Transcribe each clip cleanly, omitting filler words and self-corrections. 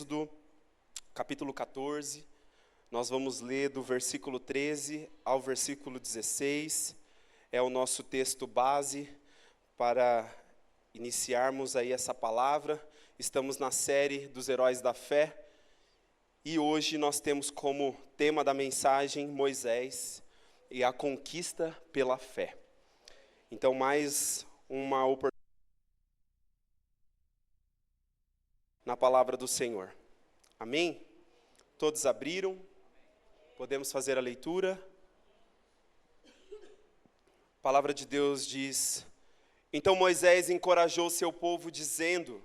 Êxodo, capítulo 14. Nós vamos ler do versículo 13 ao versículo 16. É o nosso texto base para iniciarmos aí essa palavra. Estamos na série dos Heróis da Fé. E hoje nós temos como tema da mensagem Moisés e a conquista pela fé. Então, mais uma oportunidade na palavra do Senhor. Amém? Todos abriram? Podemos fazer a leitura? A palavra de Deus diz: Então Moisés encorajou seu povo, dizendo: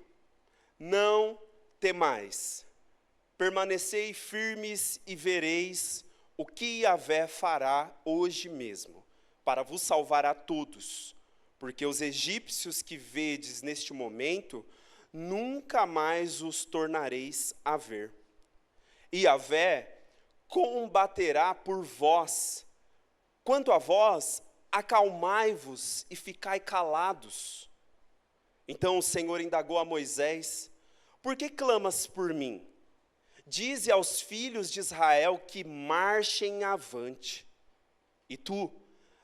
Não temais, permanecei firmes e vereis o que Yahvé fará hoje mesmo, para vos salvar a todos, porque os egípcios que vedes neste momento, nunca mais os tornareis a ver. E Yahvé combaterá por vós. Quanto a vós, acalmai-vos e ficai calados. Então o Senhor indagou a Moisés: Por que clamas por mim? Dize aos filhos de Israel que marchem avante. E tu,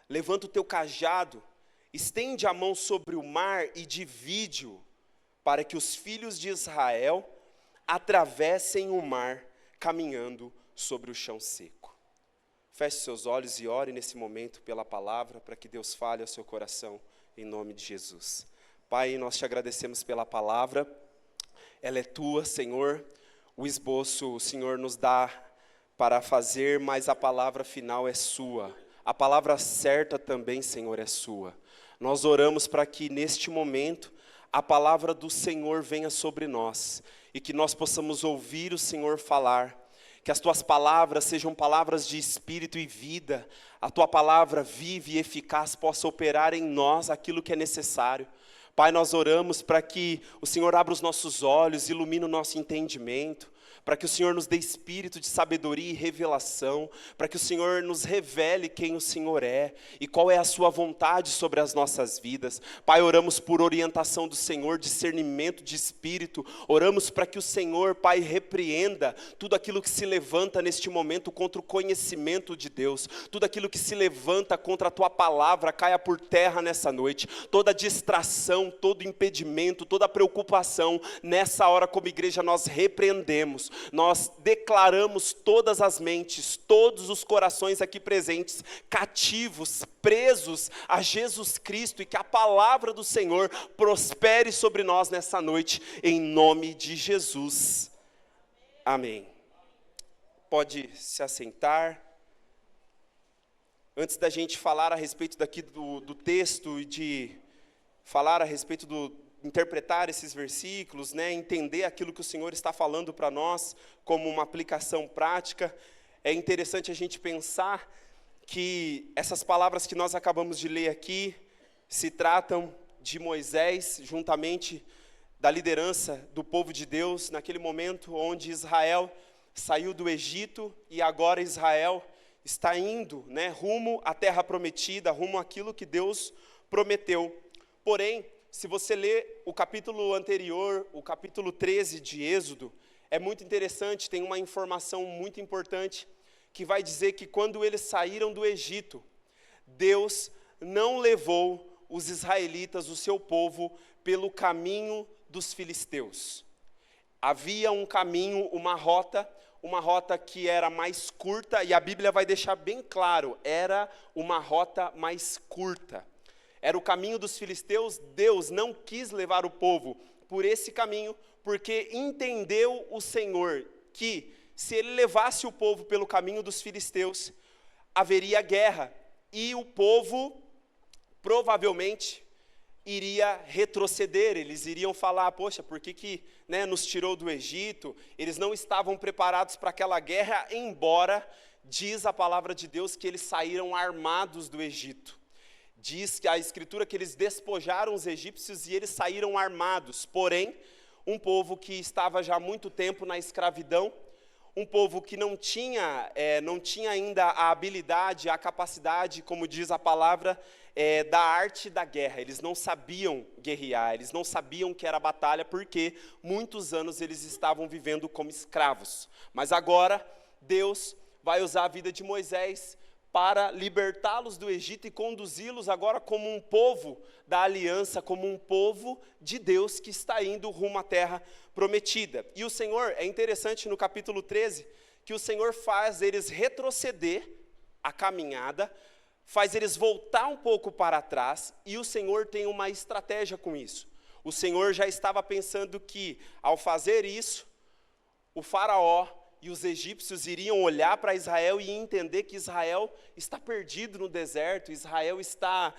levanta o teu cajado, estende a mão sobre o mar e divide-o, para que os filhos de Israel atravessem o mar, caminhando sobre o chão seco. Feche seus olhos e ore nesse momento pela palavra, para que Deus fale ao seu coração, em nome de Jesus. Pai, nós te agradecemos pela palavra, ela é tua, Senhor. O esboço o Senhor nos dá para fazer, mas a palavra final é sua. A palavra certa também, Senhor, é sua. Nós oramos para que neste momento a palavra do Senhor venha sobre nós e que nós possamos ouvir o Senhor falar. Que as tuas palavras sejam palavras de espírito e vida. A tua palavra viva e eficaz possa operar em nós aquilo que é necessário. Pai, nós oramos para que o Senhor abra os nossos olhos, ilumine o nosso entendimento, para que o Senhor nos dê espírito de sabedoria e revelação, para que o Senhor nos revele quem o Senhor é e qual é a sua vontade sobre as nossas vidas. Pai, oramos por orientação do Senhor, discernimento de espírito, oramos para que o Senhor, Pai, repreenda tudo aquilo que se levanta neste momento contra o conhecimento de Deus, tudo aquilo que se levanta contra a tua palavra caia por terra nessa noite, toda distração, todo impedimento, toda preocupação, nessa hora como igreja nós repreendemos. Nós declaramos todas as mentes, todos os corações aqui presentes, cativos, presos a Jesus Cristo, e que a palavra do Senhor prospere sobre nós nessa noite, em nome de Jesus. Amém. Pode se assentar. Antes da gente falar a respeito daqui do texto e de falar a respeito interpretar esses versículos, entender aquilo que o Senhor está falando para nós como uma aplicação prática, é interessante a gente pensar que essas palavras que nós acabamos de ler aqui se tratam de Moisés, juntamente da liderança do povo de Deus, naquele momento onde Israel saiu do Egito e agora Israel está indo rumo à terra prometida, rumo àquilo que Deus prometeu. Porém, se você ler o capítulo anterior, o capítulo 13 de Êxodo, é muito interessante, tem uma informação muito importante, que vai dizer que quando eles saíram do Egito, Deus não levou os israelitas, o seu povo, pelo caminho dos filisteus. Havia um caminho, uma rota que era mais curta, e a Bíblia vai deixar bem claro, era uma rota mais curta. Era o caminho dos filisteus. Deus não quis levar o povo por esse caminho, porque entendeu o Senhor que se ele levasse o povo pelo caminho dos filisteus, haveria guerra, e o povo provavelmente iria retroceder, eles iriam falar: poxa, por que nos tirou do Egito? Eles não estavam preparados para aquela guerra, embora diz a palavra de Deus que eles saíram armados do Egito. Diz que a Escritura que eles despojaram os egípcios e eles saíram armados. Porém, um povo que estava já há muito tempo na escravidão, um povo que não tinha ainda a habilidade, a capacidade, como diz a palavra, da arte da guerra. Eles não sabiam guerrear, eles não sabiam o que era batalha, porque muitos anos eles estavam vivendo como escravos. Mas agora, Deus vai usar a vida de Moisés para libertá-los do Egito e conduzi-los agora como um povo da aliança, como um povo de Deus que está indo rumo à terra prometida. E o Senhor, é interessante no capítulo 13, que o Senhor faz eles retroceder a caminhada, faz eles voltar um pouco para trás, e o Senhor tem uma estratégia com isso. O Senhor já estava pensando que, ao fazer isso, o faraó e os egípcios iriam olhar para Israel e entender que Israel está perdido no deserto, Israel está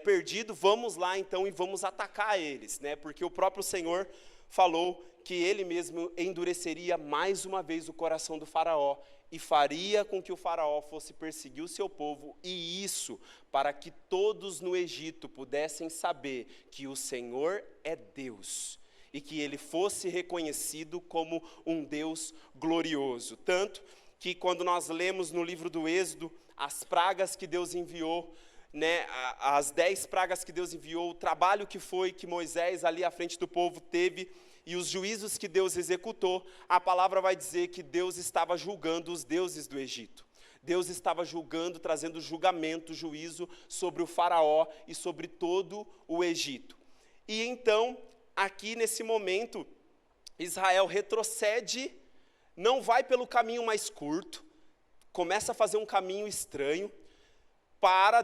perdido, vamos lá então e vamos atacar eles, né? Porque o próprio Senhor falou que ele mesmo endureceria mais uma vez o coração do faraó e faria com que o faraó fosse perseguir o seu povo, e isso para que todos no Egito pudessem saber que o Senhor é Deus, e que ele fosse reconhecido como um Deus glorioso. Tanto que quando nós lemos no livro do Êxodo, as pragas que Deus enviou, né, as 10 pragas que Deus enviou, o trabalho que foi que Moisés ali à frente do povo teve, e os juízos que Deus executou, a palavra vai dizer que Deus estava julgando os deuses do Egito. Deus estava julgando, trazendo julgamento, juízo sobre o faraó e sobre todo o Egito. E então, aqui nesse momento, Israel retrocede, não vai pelo caminho mais curto, começa a fazer um caminho estranho,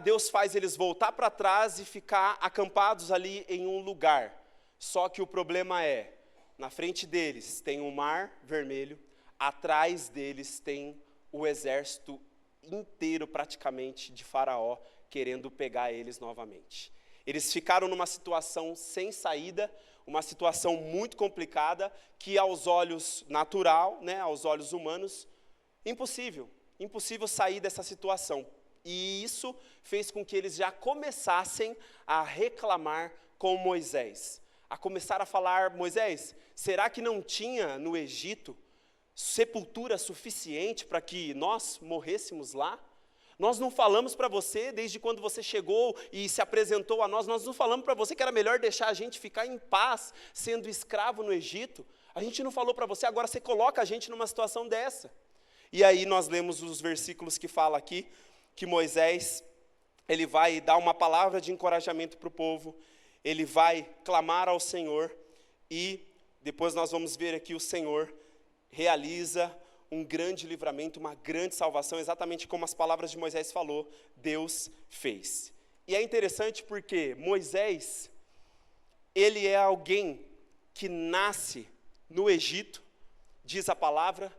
Deus faz eles voltar para trás e ficar acampados ali em um lugar. Só que o problema é, na frente deles tem o Mar Vermelho, atrás deles tem o exército inteiro praticamente de Faraó, querendo pegar eles novamente. Eles ficaram numa situação sem saída, uma situação muito complicada, que aos olhos natural, né, aos olhos humanos, impossível sair dessa situação. E isso fez com que eles já começassem a reclamar com Moisés, a começar a falar: Moisés, será que não tinha no Egito sepultura suficiente para que nós morrêssemos lá? Nós não falamos para você, desde quando você chegou e se apresentou a nós não falamos para você que era melhor deixar a gente ficar em paz, sendo escravo no Egito? A gente não falou para você, agora você coloca a gente numa situação dessa. E aí nós lemos os versículos que fala aqui, que Moisés, ele vai dar uma palavra de encorajamento para o povo, ele vai clamar ao Senhor, e depois nós vamos ver aqui o Senhor realiza um grande livramento, uma grande salvação, exatamente como as palavras de Moisés falou, Deus fez. E é interessante porque Moisés, ele é alguém que nasce no Egito, diz a palavra,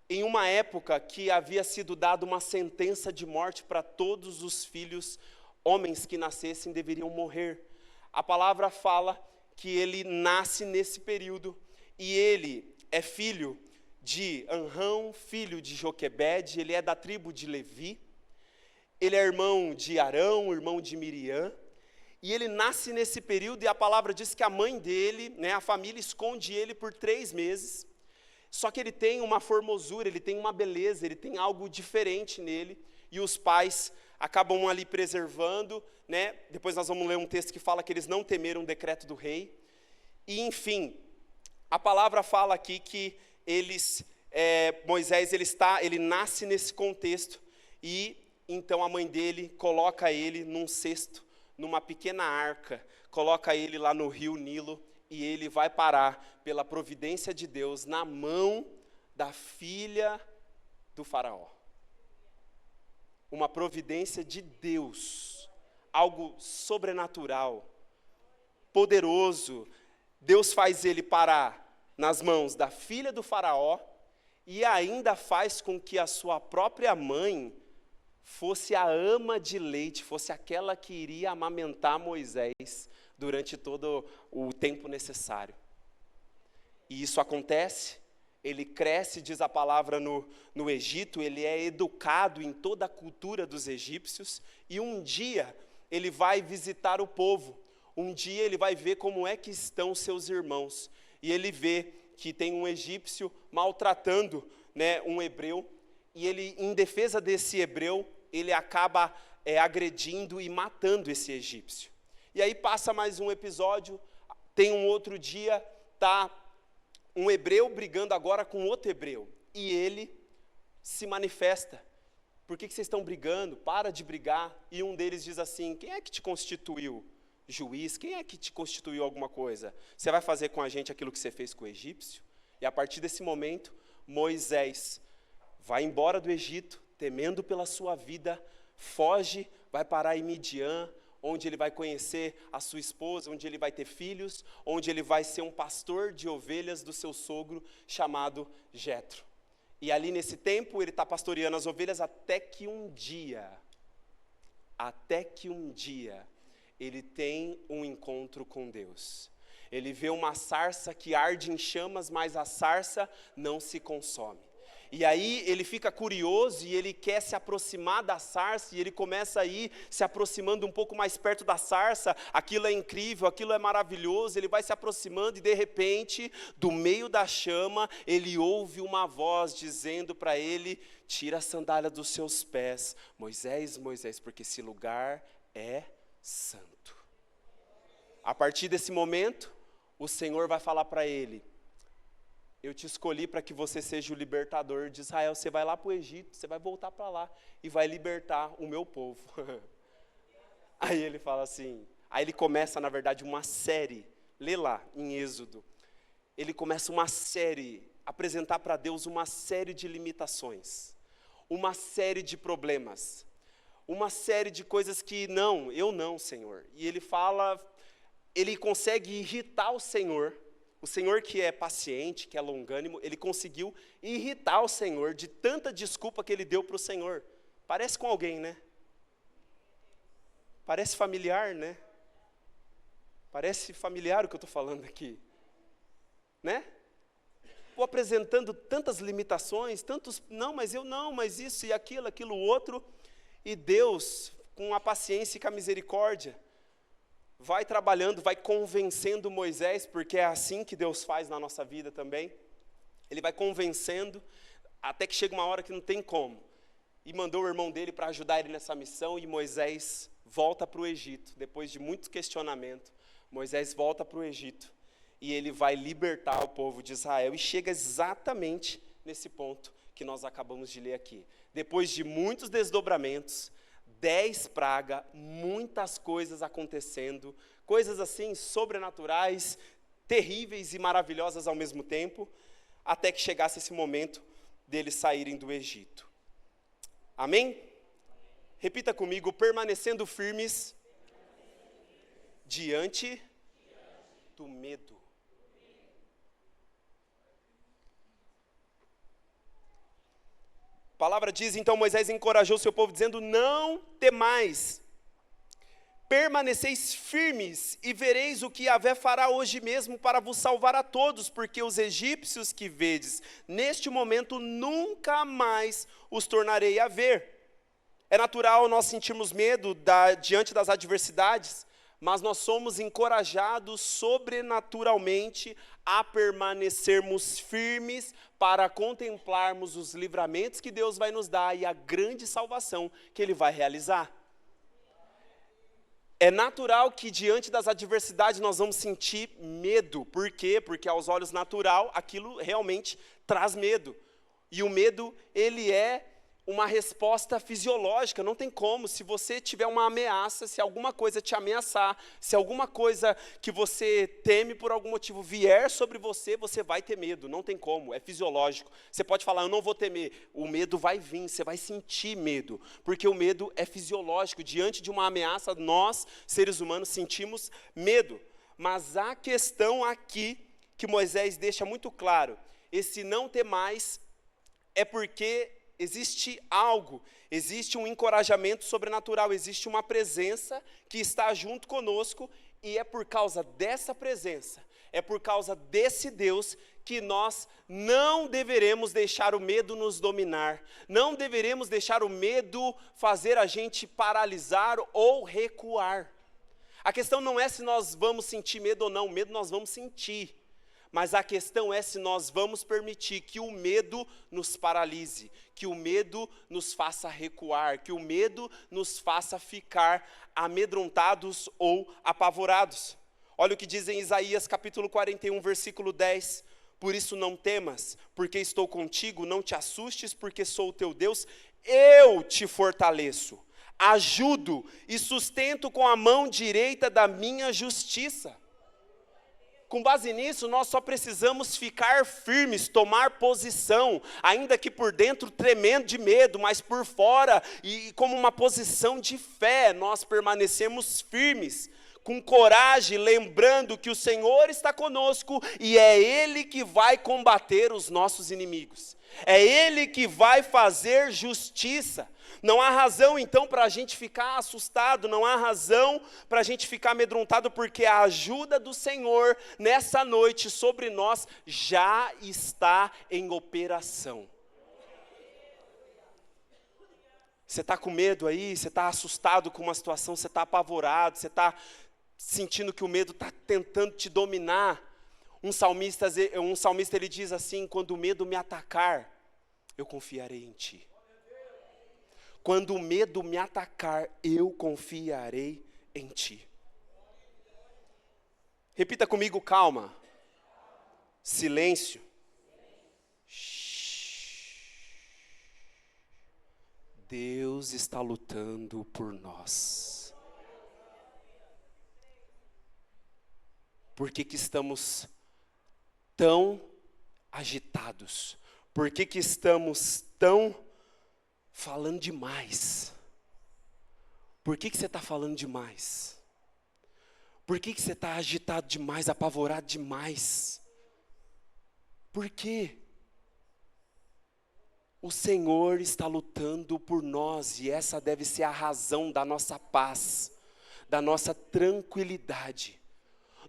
em uma época que havia sido dada uma sentença de morte para todos os filhos, homens que nascessem deveriam morrer. A palavra fala que ele nasce nesse período, e ele é filho de Anrão, filho de Joquebede, ele é da tribo de Levi, ele é irmão de Arão, irmão de Miriam, e ele nasce nesse período, e a palavra diz que a mãe dele, né, a família esconde ele por 3 meses, só que ele tem uma formosura, ele tem uma beleza, ele tem algo diferente nele, e os pais acabam ali preservando, né? Depois nós vamos ler um texto que fala que eles não temeram o decreto do rei, e enfim, a palavra fala aqui que Moisés, ele nasce nesse contexto, e então a mãe dele coloca ele num cesto, numa pequena arca, coloca ele lá no rio Nilo, e ele vai parar, pela providência de Deus, na mão da filha do faraó. Uma providência de Deus, algo sobrenatural, poderoso. Deus faz ele parar nas mãos da filha do faraó, e ainda faz com que a sua própria mãe fosse a ama de leite, fosse aquela que iria amamentar Moisés durante todo o tempo necessário. E isso acontece, ele cresce, diz a palavra, no Egito, ele é educado em toda a cultura dos egípcios, e um dia ele vai visitar o povo, um dia ele vai ver como é que estão seus irmãos, e ele vê que tem um egípcio maltratando, né, um hebreu, e ele, em defesa desse hebreu, ele acaba agredindo e matando esse egípcio. E aí passa mais um episódio, tem um outro dia, tá um hebreu brigando agora com outro hebreu, e ele se manifesta. Por que vocês estão brigando? Para de brigar. E um deles diz assim: quem é que te constituiu juiz? Quem é que te constituiu alguma coisa? Você vai fazer com a gente aquilo que você fez com o egípcio? E a partir desse momento, Moisés vai embora do Egito, temendo pela sua vida, foge, vai parar em Midian, onde ele vai conhecer a sua esposa, onde ele vai ter filhos, onde ele vai ser um pastor de ovelhas do seu sogro, chamado Jetro. E ali nesse tempo, ele está pastoreando as ovelhas até que um dia, ele tem um encontro com Deus. Ele vê uma sarça que arde em chamas, mas a sarça não se consome. E aí ele fica curioso e ele quer se aproximar da sarça, e ele começa a ir se aproximando um pouco mais perto da sarça. Aquilo é incrível, aquilo é maravilhoso, ele vai se aproximando e de repente, do meio da chama, ele ouve uma voz dizendo para ele: tira a sandália dos seus pés, Moisés, Moisés, porque esse lugar é santo. A partir desse momento, o Senhor vai falar para ele: eu te escolhi para que você seja o libertador de Israel. Você vai lá para o Egito, você vai voltar para lá e vai libertar o meu povo. Aí ele fala assim, aí ele começa, na verdade, uma série. Lê lá, em Êxodo. Ele começa uma série, apresentar para Deus uma série de limitações, uma série de problemas, uma série de coisas que não, eu não, Senhor. E ele fala, ele consegue irritar o Senhor que é paciente, que é longânimo, ele conseguiu irritar o Senhor de tanta desculpa que ele deu para o Senhor. Parece com alguém, né? Parece familiar, né? Parece familiar o que eu estou falando aqui. Né? Vou apresentando tantas limitações, mas isso e aquilo outro, e Deus, com a paciência e com a misericórdia, vai trabalhando, vai convencendo Moisés, porque é assim que Deus faz na nossa vida também. Ele vai convencendo, até que chega uma hora que não tem como. E mandou o irmão dele para ajudar ele nessa missão, e Moisés volta para o Egito. Depois de muito questionamento, Moisés volta para o Egito, e ele vai libertar o povo de Israel, e chega exatamente nesse ponto que nós acabamos de ler aqui. Depois de muitos desdobramentos, 10 pragas, muitas coisas acontecendo, coisas assim sobrenaturais, terríveis e maravilhosas ao mesmo tempo, até que chegasse esse momento deles saírem do Egito. Amém? Repita comigo: permanecendo firmes diante do medo. A palavra diz, então Moisés encorajou seu povo, dizendo: não temais, permaneceis firmes, e vereis o que Yahvé fará hoje mesmo para vos salvar a todos, porque os egípcios que vedes neste momento, nunca mais os tornarei a ver. É natural nós sentirmos medo diante das adversidades, mas nós somos encorajados sobrenaturalmente a permanecermos firmes para contemplarmos os livramentos que Deus vai nos dar e a grande salvação que Ele vai realizar. É natural que diante das adversidades nós vamos sentir medo. Por quê? Porque aos olhos natural aquilo realmente traz medo. E o medo, ele é uma resposta fisiológica, não tem como. Se você tiver uma ameaça, se alguma coisa te ameaçar, se alguma coisa que você teme por algum motivo vier sobre você, você vai ter medo, não tem como, é fisiológico. Você pode falar: eu não vou temer, o medo vai vir, você vai sentir medo, porque o medo é fisiológico. Diante de uma ameaça, nós, seres humanos, sentimos medo. Mas a questão aqui, que Moisés deixa muito claro, esse não temais é porque existe algo, existe um encorajamento sobrenatural, existe uma presença que está junto conosco, e é por causa dessa presença, é por causa desse Deus que nós não deveremos deixar o medo nos dominar, não deveremos deixar o medo fazer a gente paralisar ou recuar. A questão não é se nós vamos sentir medo ou não, medo nós vamos sentir. Mas a questão é se nós vamos permitir que o medo nos paralise, que o medo nos faça recuar, que o medo nos faça ficar amedrontados ou apavorados. Olha o que diz em Isaías capítulo 41, versículo 10. Por isso não temas, porque estou contigo, não te assustes, porque sou o teu Deus, eu te fortaleço, ajudo e sustento com a mão direita da minha justiça. Com base nisso, nós só precisamos ficar firmes, tomar posição, ainda que por dentro tremendo de medo, mas por fora, e como uma posição de fé, nós permanecemos firmes, com coragem, lembrando que o Senhor está conosco, e é Ele que vai combater os nossos inimigos, é Ele que vai fazer justiça. Não há razão então para a gente ficar assustado, não há razão para a gente ficar amedrontado, porque a ajuda do Senhor nessa noite sobre nós já está em operação. Você está com medo aí, você está assustado com uma situação, você está apavorado, você está sentindo que o medo está tentando te dominar. Um salmista ele diz assim: quando o medo me atacar, eu confiarei em ti. Quando o medo me atacar, eu confiarei em ti. Repita comigo, calma. Silêncio. Deus está lutando por nós. Por que que estamos tão agitados? Por que que estamos tão falando demais? Por que que você está falando demais? Por que que você está agitado demais, apavorado demais? Por quê? O Senhor está lutando por nós, e essa deve ser a razão da nossa paz, da nossa tranquilidade.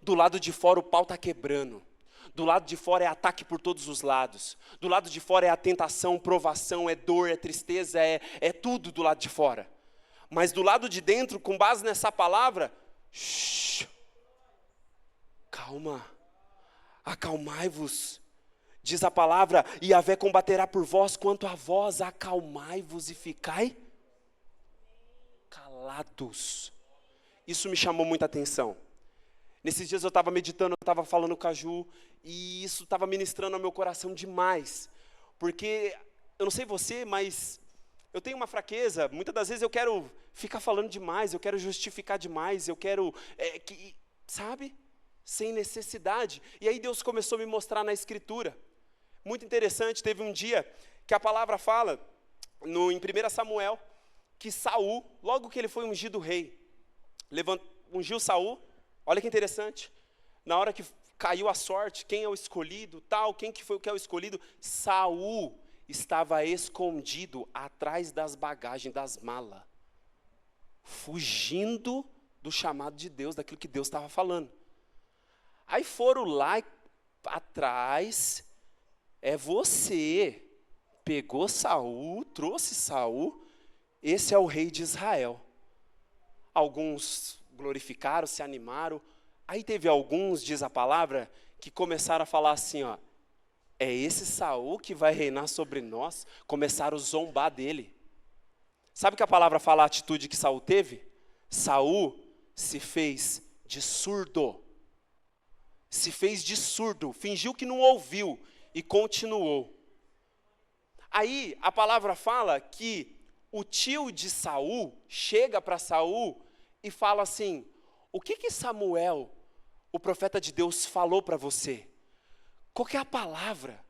Do lado de fora o pau está quebrando. Do lado de fora é ataque por todos os lados. Do lado de fora é a tentação, provação, é dor, é tristeza, é tudo do lado de fora. Mas do lado de dentro, com base nessa palavra, calma, acalmai-vos. Diz a palavra, e Yahvé combaterá por vós, quanto a vós, acalmai-vos e ficai calados. Isso me chamou muita atenção. Nesses dias eu estava meditando, eu estava falando com a Ju, e isso estava ministrando ao meu coração demais. Porque, eu não sei você, mas eu tenho uma fraqueza, muitas das vezes eu quero ficar falando demais, eu quero justificar demais, eu quero, sabe? Sem necessidade. E aí Deus começou a me mostrar na Escritura. Muito interessante, teve um dia que a palavra fala, em 1 Samuel, que Saul, logo que ele foi ungido rei, ungiu Saul. Olha que interessante, na hora que caiu a sorte, quem é o escolhido, quem que foi o que é o escolhido? Saul estava escondido atrás das bagagens, das malas, fugindo do chamado de Deus, daquilo que Deus estava falando. Aí foram lá atrás, você, pegou Saul, trouxe Saul, esse é o rei de Israel. Alguns glorificaram, se animaram. Aí teve alguns, diz a palavra, que começaram a falar assim, é esse Saul que vai reinar sobre nós? Começaram a zombar dele. Sabe o que a palavra fala, a atitude que Saul teve? Saul se fez de surdo. Se fez de surdo, fingiu que não ouviu e continuou. Aí a palavra fala que o tio de Saul chega para Saul e fala assim, o que Samuel, o profeta de Deus, falou para você? Qual que é a palavra?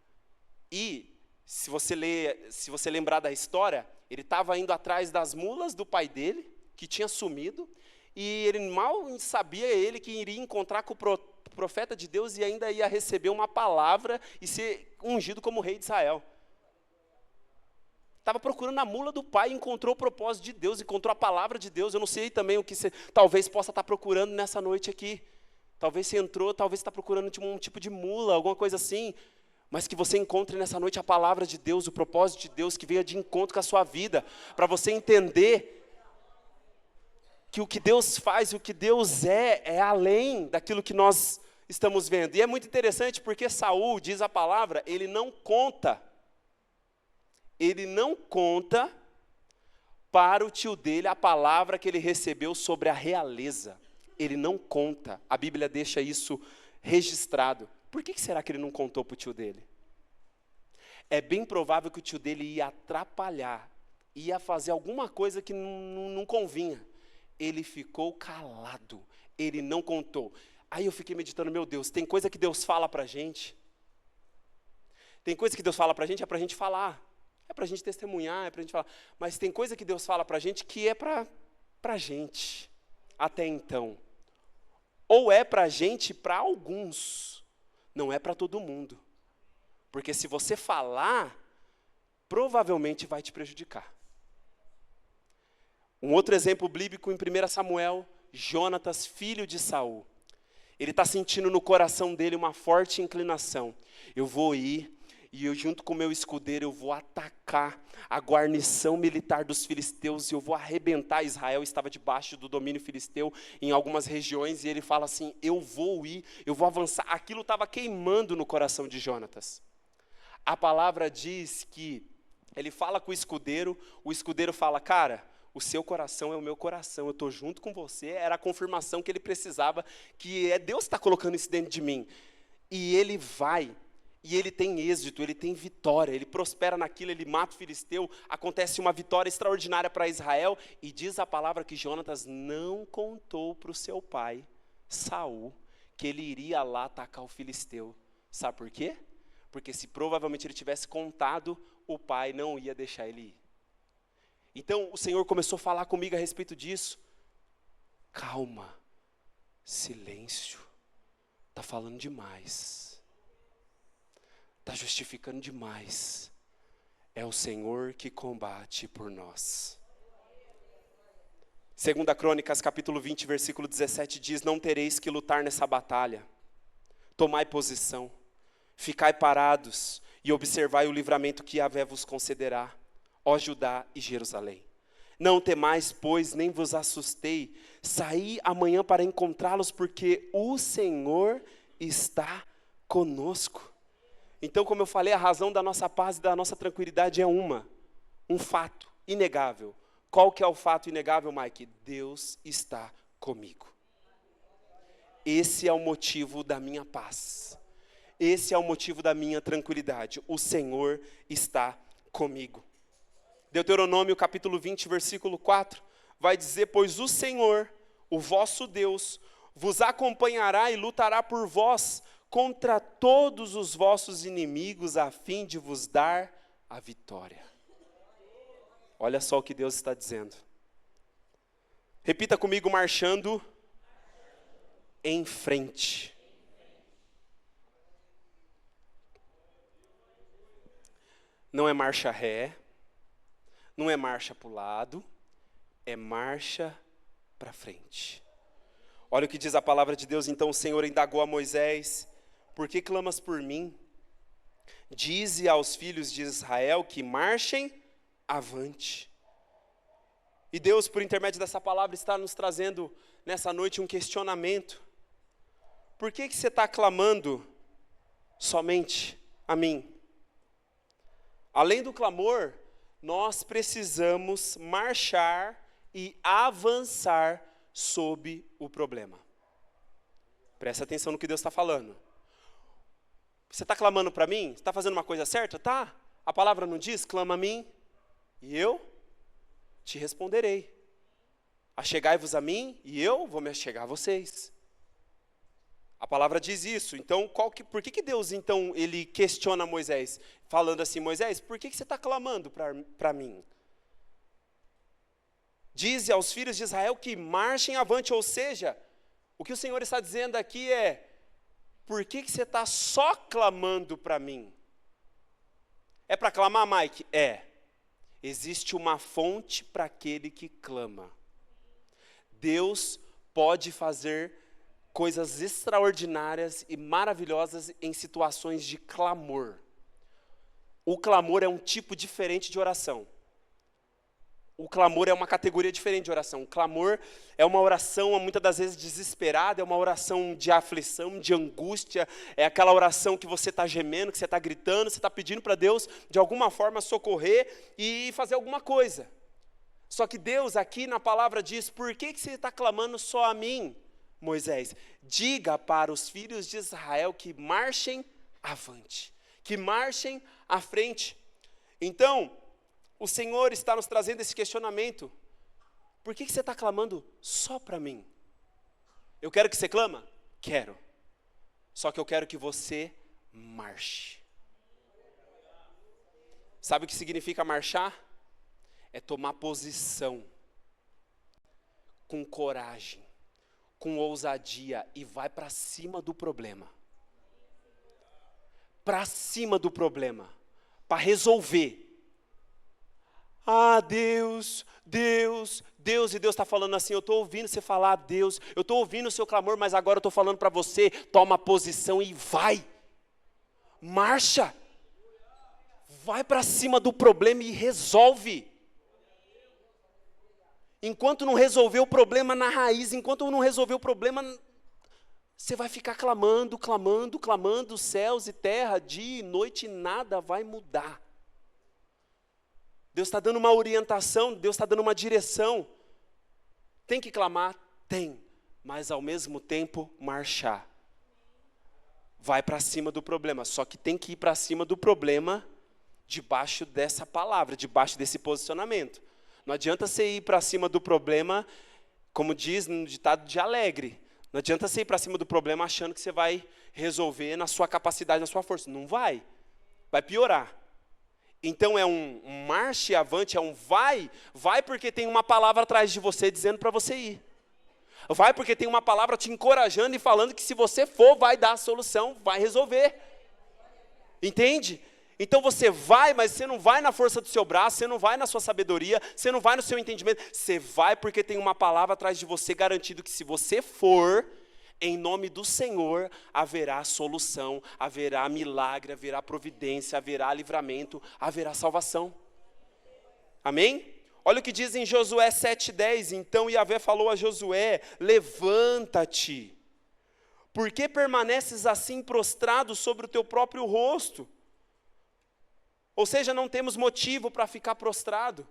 E, se você lembrar da história, ele estava indo atrás das mulas do pai dele, que tinha sumido, e ele mal sabia ele que iria encontrar com o profeta de Deus e ainda ia receber uma palavra e ser ungido como rei de Israel. Estava procurando a mula do pai, encontrou o propósito de Deus, encontrou a palavra de Deus. Eu não sei também o que você talvez possa estar procurando nessa noite aqui. Talvez você entrou, talvez você está procurando um tipo de mula, alguma coisa assim. Mas que você encontre nessa noite a palavra de Deus, o propósito de Deus que venha de encontro com a sua vida. Para você entender que o que Deus faz, o que Deus é além daquilo que nós estamos vendo. E é muito interessante porque Saul, diz a palavra, ele não conta para o tio dele a palavra que ele recebeu sobre a realeza. Ele não conta, a Bíblia deixa isso registrado. Por que será que ele não contou para o tio dele? É bem provável que o tio dele ia atrapalhar, ia fazer alguma coisa que não convinha. Ele ficou calado, ele não contou. Aí eu fiquei meditando, meu Deus, tem coisa que Deus fala para a gente. Tem coisa que Deus fala para a gente, é para a gente falar. É para a gente testemunhar, é para a gente falar. Mas tem coisa que Deus fala para a gente que é para a gente, até então. Ou é para a gente, para alguns. Não é para todo mundo. Porque se você falar, provavelmente vai te prejudicar. Um outro exemplo bíblico em 1 Samuel, Jonatas, filho de Saul. Ele está sentindo no coração dele uma forte inclinação. Eu vou ir e eu, junto com o meu escudeiro, eu vou atacar a guarnição militar dos filisteus e eu vou arrebentar. Israel estava debaixo do domínio filisteu em algumas regiões e ele fala assim, eu vou ir, eu vou avançar. Aquilo estava queimando no coração de Jonatas. A palavra diz que ele fala com o escudeiro fala, cara, o seu coração é o meu coração, eu estou junto com você. Era a confirmação que ele precisava, que é Deus que está colocando isso dentro de mim. E ele vai, e ele tem êxito, ele tem vitória, ele prospera naquilo, ele mata o filisteu, acontece uma vitória extraordinária para Israel, e diz a palavra que Jonatas não contou para o seu pai, Saul, que ele iria lá atacar o filisteu. Sabe por quê? Porque se provavelmente ele tivesse contado, o pai não ia deixar ele ir. Então o Senhor começou a falar comigo a respeito disso. Calma, silêncio, está falando demais, está justificando demais. É o Senhor que combate por nós. 2 Crônicas, capítulo 20, versículo 17 diz, não tereis que lutar nessa batalha, tomai posição, ficai parados e observai o livramento que Yahvé vos concederá, ó Judá e Jerusalém. Não temais, pois, nem vos assustei. Saí amanhã para encontrá-los, porque o Senhor está conosco. Então, como eu falei, a razão da nossa paz e da nossa tranquilidade é um fato inegável. Qual que é o fato inegável, Mike? Deus está comigo. Esse é o motivo da minha paz. Esse é o motivo da minha tranquilidade. O Senhor está comigo. Deuteronômio capítulo 20, versículo 4, vai dizer, pois o Senhor, o vosso Deus, vos acompanhará e lutará por vós contra todos os vossos inimigos, a fim de vos dar a vitória. Olha só o que Deus está dizendo. Repita comigo, marchando em frente. Não é marcha ré. Não é marcha para o lado, é marcha para frente. Olha o que diz a palavra de Deus. Então o Senhor indagou a Moisés, por que clamas por mim? Dize aos filhos de Israel que marchem avante. E Deus, por intermédio dessa palavra, está nos trazendo nessa noite um questionamento. Por que você está clamando somente a mim? Além do clamor, nós precisamos marchar e avançar sob o problema. Presta atenção no que Deus está falando. Você está clamando para mim? Você está fazendo uma coisa certa? Tá? A palavra não diz, clama a mim, e eu te responderei. Achegai-vos a mim, e eu vou me achegar a vocês. A palavra diz isso. Então, por que Deus, então, ele questiona Moisés? Falando assim, Moisés, por que você está clamando para mim? Dize aos filhos de Israel que marchem avante, ou seja, o que o Senhor está dizendo aqui é, por que você está só clamando para mim? É para clamar, Mike? É. Existe uma fonte para aquele que clama. Deus pode fazer coisas extraordinárias e maravilhosas em situações de clamor. O clamor é um tipo diferente de oração. O clamor é uma categoria diferente de oração. O clamor é uma oração, muitas das vezes, desesperada, é uma oração de aflição, de angústia, é aquela oração que você está gemendo, que você está gritando, você está pedindo para Deus, de alguma forma, socorrer e fazer alguma coisa. Só que Deus, aqui na palavra, diz, por que você está clamando só a mim, Moisés? Diga para os filhos de Israel que marchem avante, que marchem à frente. Então, o Senhor está nos trazendo esse questionamento. Por que você está clamando só para mim? Eu quero que você clama? Quero. Só que eu quero que você marche. Sabe o que significa marchar? É tomar posição. Com coragem. Com ousadia. E vai para cima do problema. Para cima do problema. Para resolver. Ah, Deus, Deus, Deus, e Deus está falando assim, eu estou ouvindo você falar, Deus, eu estou ouvindo o seu clamor, mas agora eu estou falando para você, toma posição e vai, marcha, vai para cima do problema e resolve. Enquanto não resolver o problema na raiz, enquanto não resolver o problema, você vai ficar clamando, clamando, clamando, céus e terra, dia e noite, nada vai mudar. Deus está dando uma orientação, Deus está dando uma direção. Tem que clamar? Tem. Mas ao mesmo tempo, marchar. Vai para cima do problema. Só que tem que ir para cima do problema debaixo dessa palavra, debaixo desse posicionamento. Não adianta você ir para cima do problema, como diz no ditado de alegre. Não adianta você ir para cima do problema achando que você vai resolver na sua capacidade, na sua força. Não vai. Vai piorar. Então é um marche avante, é um vai porque tem uma palavra atrás de você dizendo para você ir. Vai porque tem uma palavra te encorajando e falando que se você for, vai dar a solução, vai resolver. Entende? Então você vai, mas você não vai na força do seu braço, você não vai na sua sabedoria, você não vai no seu entendimento. Você vai porque tem uma palavra atrás de você garantindo que se você for, em nome do Senhor, haverá solução, haverá milagre, haverá providência, haverá livramento, haverá salvação. Amém? Olha o que diz em Josué 7,10. Então Yahvé falou a Josué, levanta-te. Por que permaneces assim prostrado sobre o teu próprio rosto? Ou seja, não temos motivo para ficar prostrado.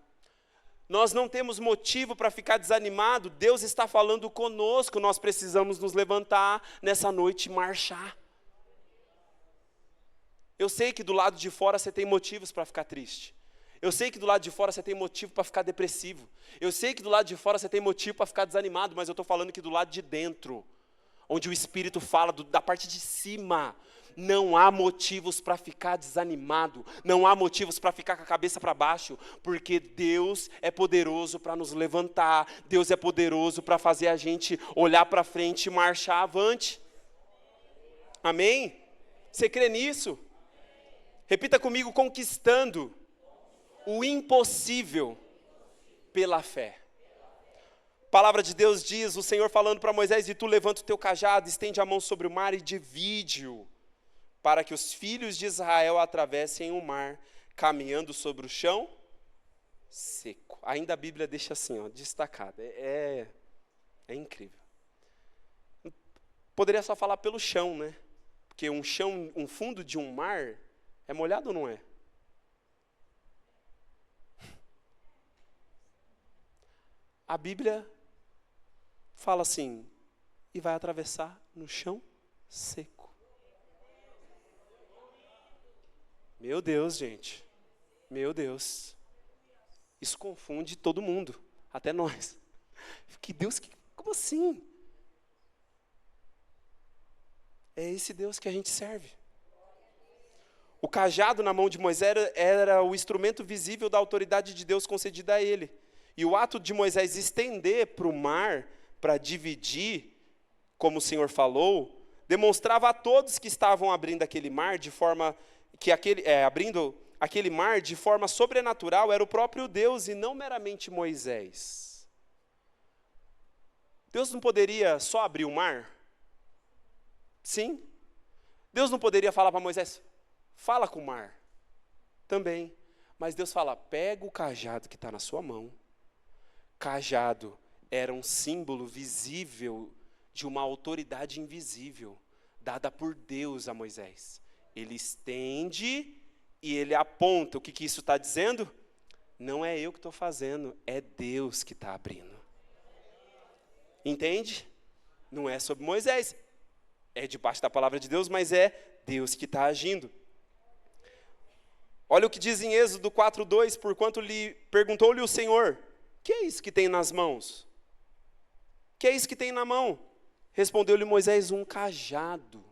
Nós não temos motivo para ficar desanimado. Deus está falando conosco. Nós precisamos nos levantar nessa noite e marchar. Eu sei que do lado de fora você tem motivos para ficar triste. Eu sei que do lado de fora você tem motivo para ficar depressivo. Eu sei que do lado de fora você tem motivo para ficar desanimado. Mas eu estou falando que do lado de dentro, onde o Espírito fala da parte de cima, não há motivos para ficar desanimado, não há motivos para ficar com a cabeça para baixo, porque Deus é poderoso para nos levantar, Deus é poderoso para fazer a gente olhar para frente e marchar avante. Amém? Você crê nisso? Repita comigo, conquistando o impossível pela fé. A palavra de Deus diz, o Senhor falando para Moisés, e tu levanta o teu cajado, estende a mão sobre o mar e divide-o, para que os filhos de Israel atravessem o mar, caminhando sobre o chão seco. Ainda a Bíblia deixa assim, ó, destacado. É incrível. Poderia só falar pelo chão, né? Porque um chão, um fundo de um mar, é molhado ou não é? A Bíblia fala assim, e vai atravessar no chão seco. Meu Deus, gente. Meu Deus. Isso confunde todo mundo, até nós. Que Deus, como assim? É esse Deus que a gente serve. O cajado na mão de Moisés era o instrumento visível da autoridade de Deus concedida a ele. E o ato de Moisés estender para o mar, para dividir, como o Senhor falou, demonstrava a todos que estavam abrindo aquele mar de forma que abrindo aquele mar de forma sobrenatural era o próprio Deus e não meramente Moisés. Deus não poderia só abrir o mar? Sim. Deus não poderia falar para Moisés, fala com o mar? Também. Mas Deus fala, pega o cajado que está na sua mão cajado era um símbolo visível de uma autoridade invisível, dada por Deus a Moisés. Ele estende e ele aponta. O que isso está dizendo? Não é eu que estou fazendo, é Deus que está abrindo. Entende? Não é sobre Moisés. É debaixo da palavra de Deus, mas é Deus que está agindo. Olha o que diz em Êxodo 4:2, porquanto perguntou-lhe o Senhor, que é isso que tem nas mãos? Que é isso que tem na mão? Respondeu-lhe Moisés, um cajado.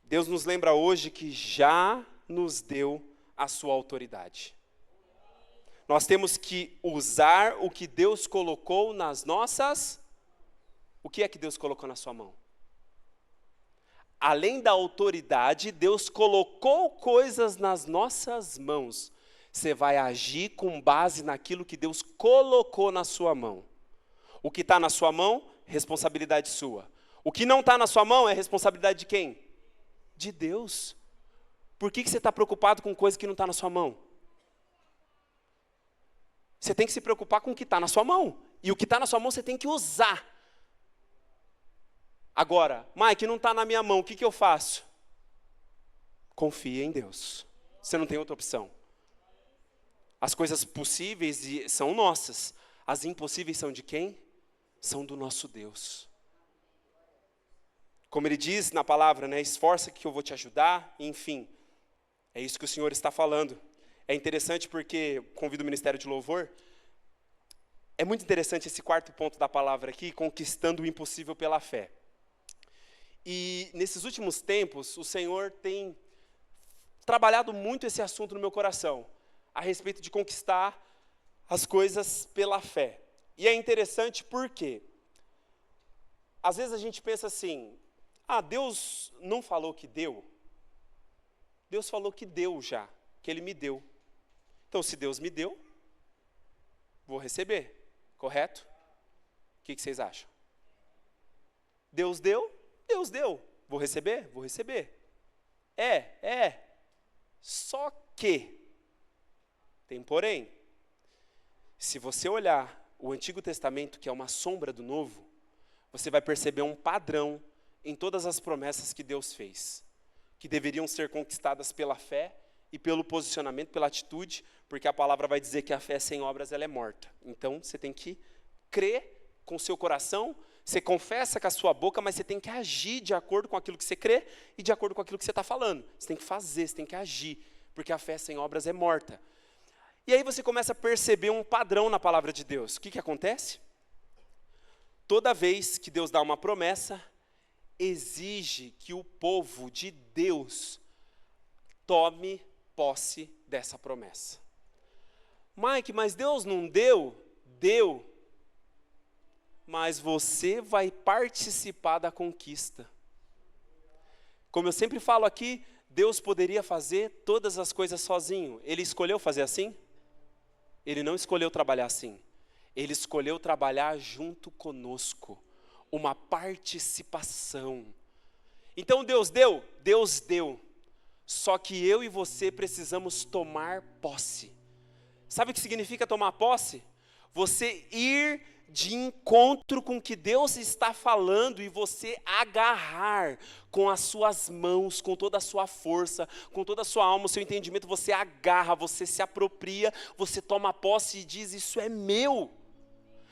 Deus nos lembra hoje que já nos deu a sua autoridade. Nós temos que usar o que Deus colocou nas nossas... O que é que Deus colocou na sua mão? Além da autoridade, Deus colocou coisas nas nossas mãos. Você vai agir com base naquilo que Deus colocou na sua mão. O que está na sua mão, responsabilidade sua. O que não está na sua mão é responsabilidade de quem? De Deus. Por que você está preocupado com coisa que não está na sua mão? Você tem que se preocupar com o que está na sua mão. E o que está na sua mão você tem que usar. Agora, Mike, não está na minha mão, o que eu faço? Confia em Deus. Você não tem outra opção. As coisas possíveis são nossas. As impossíveis são de quem? São do nosso Deus. Como ele diz na palavra, né? Esforça que eu vou te ajudar, enfim. É isso que o Senhor está falando. É interessante porque, convido o Ministério de Louvor, é muito interessante esse quarto ponto da palavra aqui, conquistando o impossível pela fé. E nesses últimos tempos, o Senhor tem trabalhado muito esse assunto no meu coração, a respeito de conquistar as coisas pela fé. E é interessante porque, às vezes a gente pensa assim, Deus não falou que deu? Deus falou que deu já, que Ele me deu. Então, se Deus me deu, vou receber, correto? O que vocês acham? Deus deu? Deus deu. Vou receber? Vou receber. Só que, tem porém, se você olhar o Antigo Testamento, que é uma sombra do Novo, você vai perceber um padrão em todas as promessas que Deus fez, que deveriam ser conquistadas pela fé e pelo posicionamento, pela atitude, porque a palavra vai dizer que a fé sem obras ela é morta. Então, você tem que crer com o seu coração. Você confessa com a sua boca, mas você tem que agir de acordo com aquilo que você crê e de acordo com aquilo que você está falando. Você tem que fazer, você tem que agir, porque a fé sem obras é morta. E aí você começa a perceber um padrão na palavra de Deus. O que acontece? Toda vez que Deus dá uma promessa, exige que o povo de Deus tome posse dessa promessa. Mike, mas Deus não deu? Deu. Mas você vai participar da conquista. Como eu sempre falo aqui, Deus poderia fazer todas as coisas sozinho. Ele escolheu fazer assim? Ele não escolheu trabalhar assim. Ele escolheu trabalhar junto conosco. Uma participação. Então Deus deu? Deus deu. Só que eu e você precisamos tomar posse. Sabe o que significa tomar posse? Você ir de encontro com o que Deus está falando e você agarrar com as suas mãos, com toda a sua força, com toda a sua alma, o seu entendimento, você agarra, você se apropria, você toma posse e diz, isso é meu.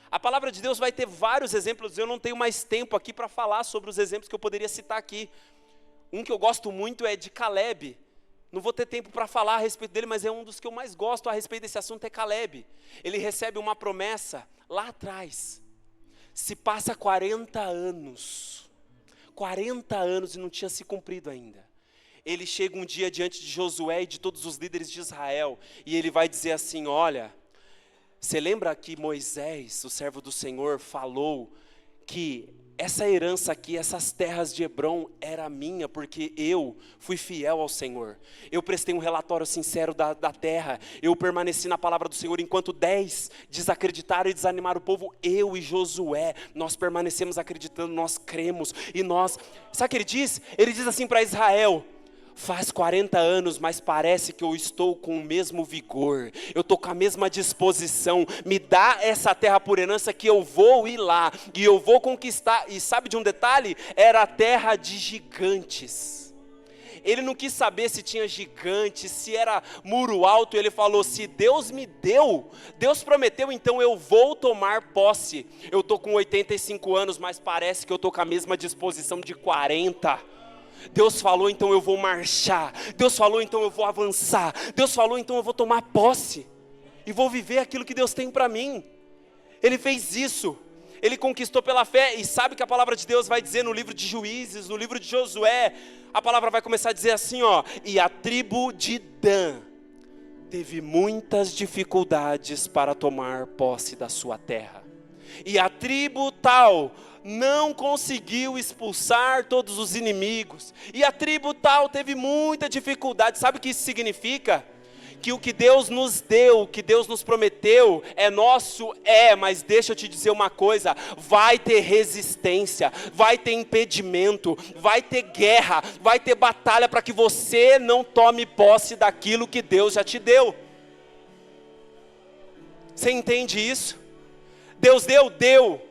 A palavra de Deus vai ter vários exemplos, eu não tenho mais tempo aqui para falar sobre os exemplos que eu poderia citar aqui. Um que eu gosto muito é de Caleb. Não vou ter tempo para falar a respeito dele, mas é um dos que eu mais gosto a respeito desse assunto, é Caleb. Ele recebe uma promessa lá atrás. Se passa 40 anos. 40 anos e não tinha se cumprido ainda. Ele chega um dia diante de Josué e de todos os líderes de Israel. E ele vai dizer assim, olha, você lembra que Moisés, o servo do Senhor, falou que essa herança aqui, essas terras de Hebrom era minha, porque eu fui fiel ao Senhor. Eu prestei um relatório sincero da terra. Eu permaneci na palavra do Senhor, enquanto 10 desacreditaram e desanimaram o povo. Eu e Josué, nós permanecemos acreditando, nós cremos. E nós, sabe o que ele diz? Ele diz assim para Israel, Faz 40 anos, mas parece que eu estou com o mesmo vigor, eu estou com a mesma disposição, me dá essa terra por herança que eu vou ir lá, e eu vou conquistar. E sabe de um detalhe? Era a terra de gigantes. Ele não quis saber se tinha gigantes, se era muro alto. Ele falou: se Deus me deu, Deus prometeu, então eu vou tomar posse. Eu estou com 85 anos, mas parece que eu estou com a mesma disposição de 40. Deus falou, então eu vou marchar. Deus falou, então eu vou avançar. Deus falou, então eu vou tomar posse e vou viver aquilo que Deus tem para mim. Ele fez isso. Ele conquistou pela fé. E sabe que a palavra de Deus vai dizer no livro de Juízes, no livro de Josué, a palavra vai começar a dizer assim, ó: e a tribo de Dan teve muitas dificuldades para tomar posse da sua terra. E a tribo tal não conseguiu expulsar todos os inimigos. E a tribo tal teve muita dificuldade. Sabe o que isso significa? Que o que Deus nos deu, o que Deus nos prometeu é nosso, mas deixa eu te dizer uma coisa: vai ter resistência, vai ter impedimento, vai ter guerra, vai ter batalha para que você não tome posse daquilo que Deus já te deu. Você entende isso? Deus deu.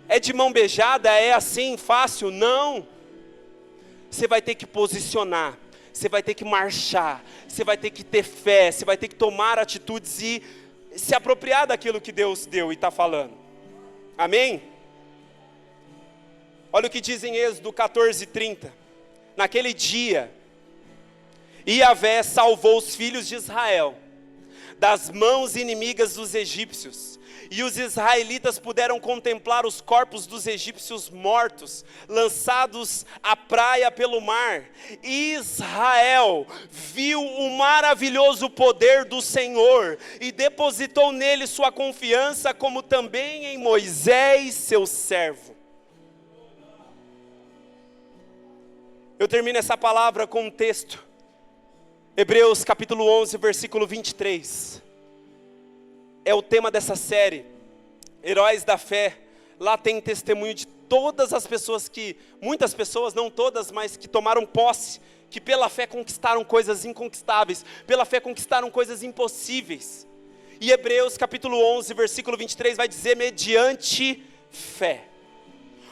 É de mão beijada? É assim, fácil? Não. Você vai ter que posicionar, você vai ter que marchar, você vai ter que ter fé, você vai ter que tomar atitudes e se apropriar daquilo que Deus deu e está falando. Amém? Olha o que diz em Êxodo 14:30. Naquele dia, Yahvé salvou os filhos de Israel das mãos inimigas dos egípcios. E os israelitas puderam contemplar os corpos dos egípcios mortos, lançados à praia pelo mar. Israel viu o maravilhoso poder do Senhor e depositou nele sua confiança, como também em Moisés, seu servo. Eu termino essa palavra com um texto. Hebreus capítulo 11, versículo 23. É o tema dessa série, Heróis da Fé. Lá tem testemunho de todas as pessoas muitas pessoas, não todas, mas que tomaram posse, que pela fé conquistaram coisas inconquistáveis, pela fé conquistaram coisas impossíveis. E Hebreus capítulo 11, versículo 23 vai dizer: mediante fé,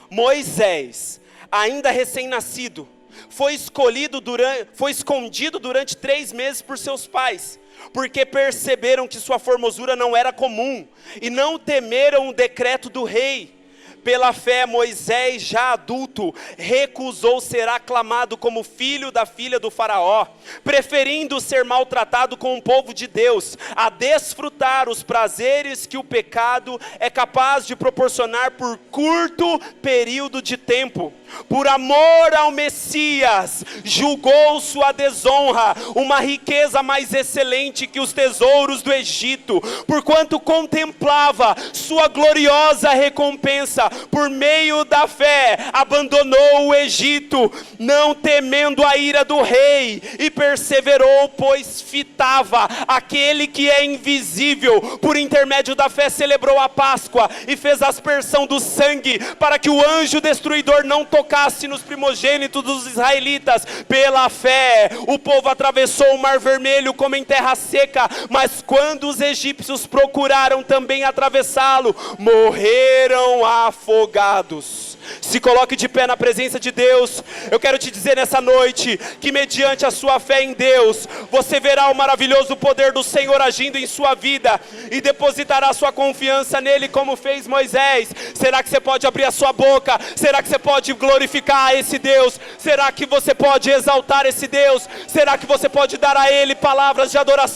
Moisés, ainda recém-nascido, foi escondido durante 3 meses por seus pais, porque perceberam que sua formosura não era comum, e não temeram o decreto do rei. Pela fé, Moisés, já adulto, recusou ser aclamado como filho da filha do faraó, preferindo ser maltratado com o povo de Deus, a desfrutar os prazeres que o pecado é capaz de proporcionar por curto período de tempo. Por amor ao Messias, julgou sua desonra uma riqueza mais excelente que os tesouros do Egito, porquanto contemplava sua gloriosa recompensa. Por meio da fé, abandonou o Egito, não temendo a ira do rei, e perseverou, pois fitava aquele que é invisível. Por intermédio da fé celebrou a Páscoa, e fez aspersão do sangue, para que o anjo destruidor não tocasse nos primogênitos dos israelitas. Pela fé, o povo atravessou o mar vermelho como em terra seca, mas quando os egípcios procuraram também atravessá-lo, morreram afogados. Se coloque de pé na presença de Deus. Eu quero te dizer nessa noite que mediante a sua fé em Deus, você verá o maravilhoso poder do Senhor agindo em sua vida, e depositará sua confiança nele como fez Moisés. Será que você pode abrir a sua boca? Será que você pode glorificar esse Deus? Será que você pode exaltar esse Deus? Será que você pode dar a ele palavras de adoração?